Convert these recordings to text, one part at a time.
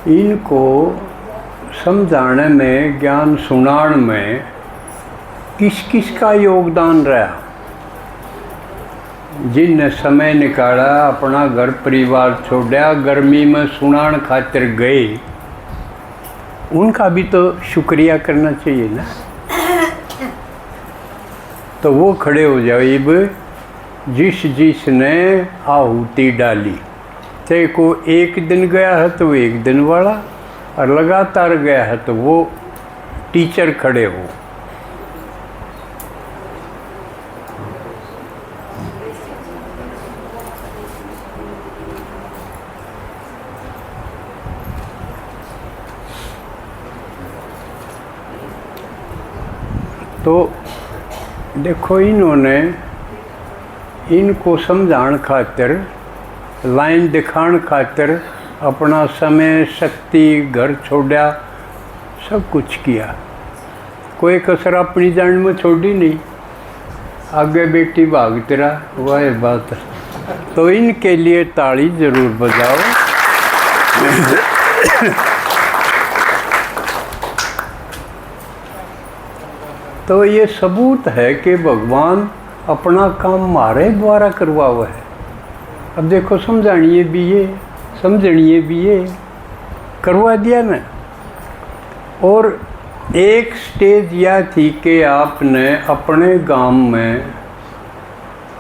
इनको समझाने में, ज्ञान सुनाने में किस किस का योगदान रहा? जिनने समय निकाला, अपना घर परिवार छोड़ा, गर्मी में सुनान खातिर गए, उनका भी तो शुक्रिया करना चाहिए ना। तो वो खड़े हो जाओ। अब जिसने आहुति डाली, चाहे को एक दिन गया है तो एक दिन वाला, और लगातार गया है तो वो टीचर खड़े हो। तो देखो, इनको समझाने खातिर, लाइन दिखाने खातिर अपना समय, शक्ति, घर छोड़ा, सब कुछ किया। कोई कसर अपनी जान में छोड़ी नहीं। आगे बेटी भाग तेरा, वह बात। तो इनके लिए ताली जरूर बजाओ। तो ये सबूत है कि भगवान अपना काम हमारे द्वारा करवा हुआ है। अब देखो, समझानिए भी ये, समझनिए भी ये, करवा दिया ना। और एक स्टेज यह थी कि आपने अपने गांव में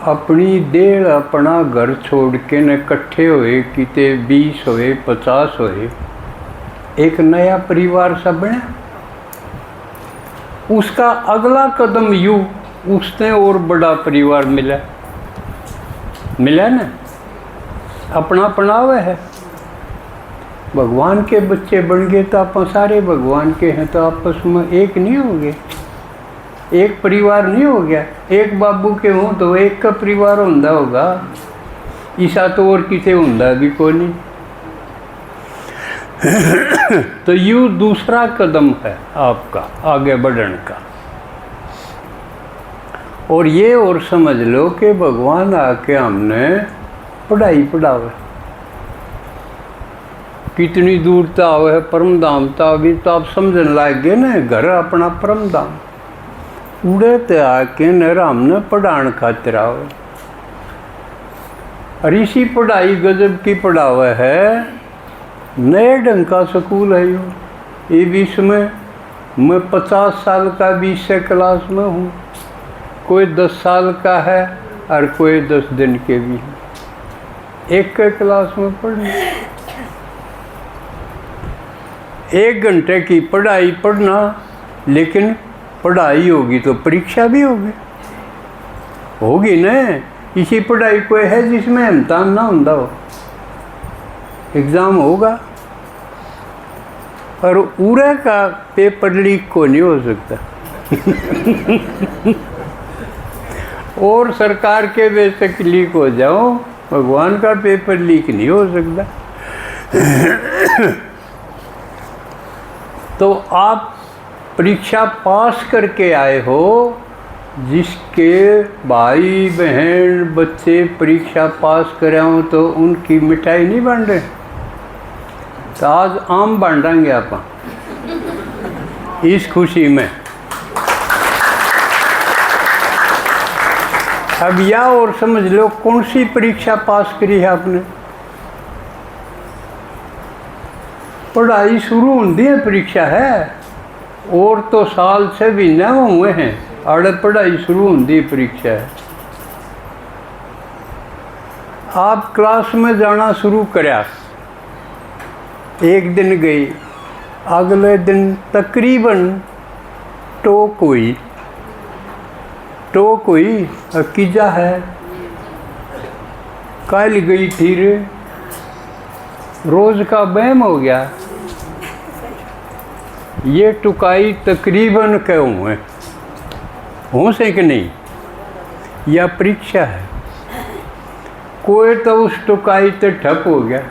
अपनी डेढ़ अपना घर छोड़ के न इकट्ठे हुए, किते 20 हुए, 50 हुए, एक नया परिवार सा बना। उसका अगला कदम यूँ, उसने और बड़ा परिवार मिला ना, अपना पनाव है। भगवान के बच्चे बन गए तो आप सारे भगवान के हैं, तो आपस में एक नहीं हो गए, एक परिवार नहीं हो गया। एक बाबू के हों तो एक का परिवार होंदा होगा, ईसा तो और किसे होंदा भी कोई नहीं। तो यूँ दूसरा कदम है आपका आगे बढ़ने का। और ये और समझ लो कि भगवान आके हमने पढ़ाई पढ़ावे, कितनी दूर तक आवे है परम धाम तक। अभी तो आप समझने लग गए ना, घर अपना परम धाम। उड़े ते आके नर हमने पढ़ाने खातिर आवे। और इसी पढ़ाई गजब की पढ़ावे है। नए ढंग का स्कूल है ये विश्व में। मैं 50 साल का 20 क्लास में हूँ, कोई 10 साल का है और कोई 10 दिन के भी हैं। एक के क्लास में पढ़ना, 1 घंटे की पढ़ाई पढ़ना, लेकिन पढ़ाई होगी तो परीक्षा भी होगी ना। इसी पढ़ाई कोई है जिसमें इम्तिहान ना होता हो, एग्ज़ाम होगा। और उरे का पेपर लीक को नहीं हो सकता। और सरकार के बेशक लीक हो जाओ, भगवान का पेपर लीक नहीं हो सकता। तो आप परीक्षा पास करके आए हो, जिसके भाई बहन बच्चे परीक्षा पास करे हों तो उनकी मिठाई नहीं बांट रहे। तो आज आम बांटेंगे आप इस खुशी में। अब या और समझ लो, कौन सी परीक्षा पास करी है आपने? पढ़ाई शुरू होती है, परीक्षा है। और तो साल 6 महीने हुए हैं, और पढ़ाई शुरू होती है, परीक्षा है। आप क्लास में जाना शुरू कराया, एक दिन गई, अगले दिन तकरीबन टोक हुई, अकीजा है, कल गई, फिर रोज़ का बहम हो गया। ये टुकाई तकरीबन क्यों है, हो से कि नहीं? यह परीक्षा है। कोई तो उस टुकाई तो ठप हो गया,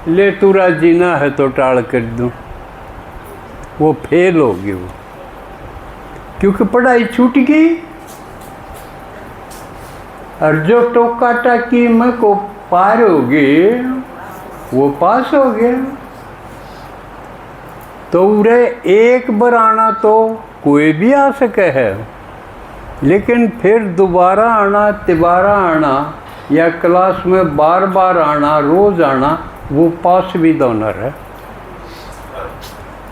ले तुरा जीना है तो टाल कर दूं, वो फेल हो गई वो, क्योंकि पढ़ाई छूट गई। और जो टोका टाकी में को पार हो गए वो पास हो गया। तो उरे एक बार आना तो कोई भी आ सके है, लेकिन फिर दोबारा आना, तिबारा आना या क्लास में बार बार आना, रोज आना, वो पॉसिबल ऑनर है।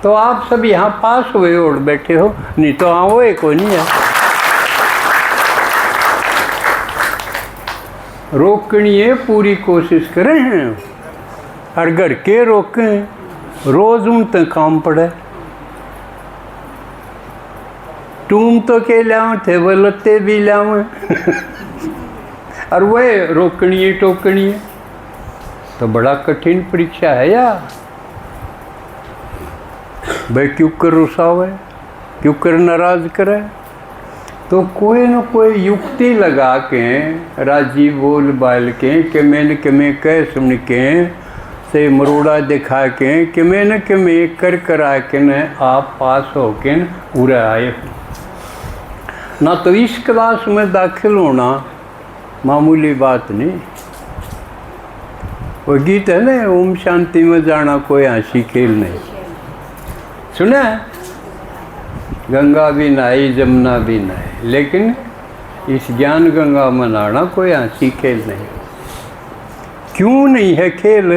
तो आप सब यहाँ पास हुए और बैठे हो, नहीं तो आओ कोई नहीं है। रोकनी है, पूरी कोशिश करें हैं, हर घर के रोकें, रोज उन तक काम पड़े। तुम तो के लाओ थे वो लत्ते भी लाओ और वह रोकनी है, टोकनी है, तो बड़ा कठिन परीक्षा है यार। भाई क्यों कर रुसावे, क्यों कर नाराज करे? तो कोई न कोई युक्ति लगा के, राजी बोल बाल के मैं कह सुन के, से मरोड़ा दिखा के मैं कर करा के न आप पास हो के न उरे आए हो। ना तो इस क्लास में दाखिल होना मामूली बात नहीं। वो गीत है ना, ओम शांति में जाना कोई हंसी खेल नहीं, सुना है? गंगा भी नहाई जमुना भी नहाई, लेकिन इस ज्ञान गंगा में नहाना कोई हंसी खेल नहीं। क्यों नहीं है खेल?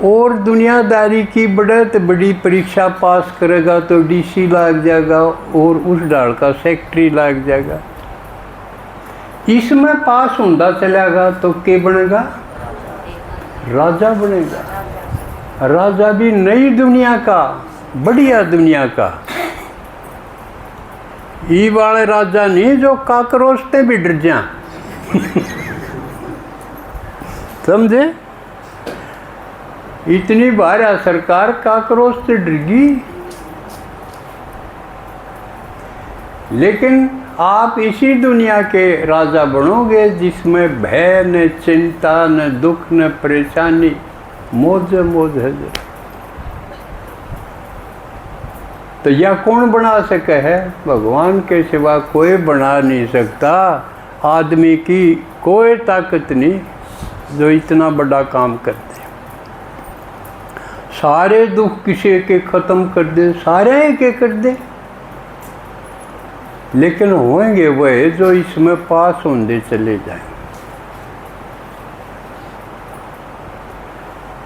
और दुनियादारी की बड़ी परीक्षा पास करेगा तो डीसी लग जाएगा और उस डाल का सेक्रेटरी लग जाएगा। इसमें पास होता चलेगा तो क्या बनेगा? राजा बनेगा। राजा भी नई दुनिया का, बढ़िया दुनिया का। ये वाले राजा नहीं जो काकरोच से भी डर जा समझे? इतनी भारी सरकार काकरोच से डर गई। लेकिन आप इसी दुनिया के राजा बनोगे जिसमें भय न चिंता न दुख न परेशानी, मौज मौज है। तो यह कौन बना सके है? भगवान के सिवा कोई बना नहीं सकता। आदमी की कोई ताकत नहीं जो इतना बड़ा काम करते। सारे दुख किसी के ख़त्म कर दे, सारे के कर दे, लेकिन होंगे वह जो इसमें पास होंगे चले जाए।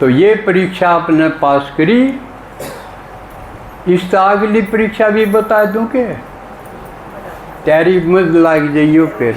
तो ये परीक्षा आपने पास करी, इस अगली परीक्षा भी बता दूं के तैयारी मत लग जाइयो। फिर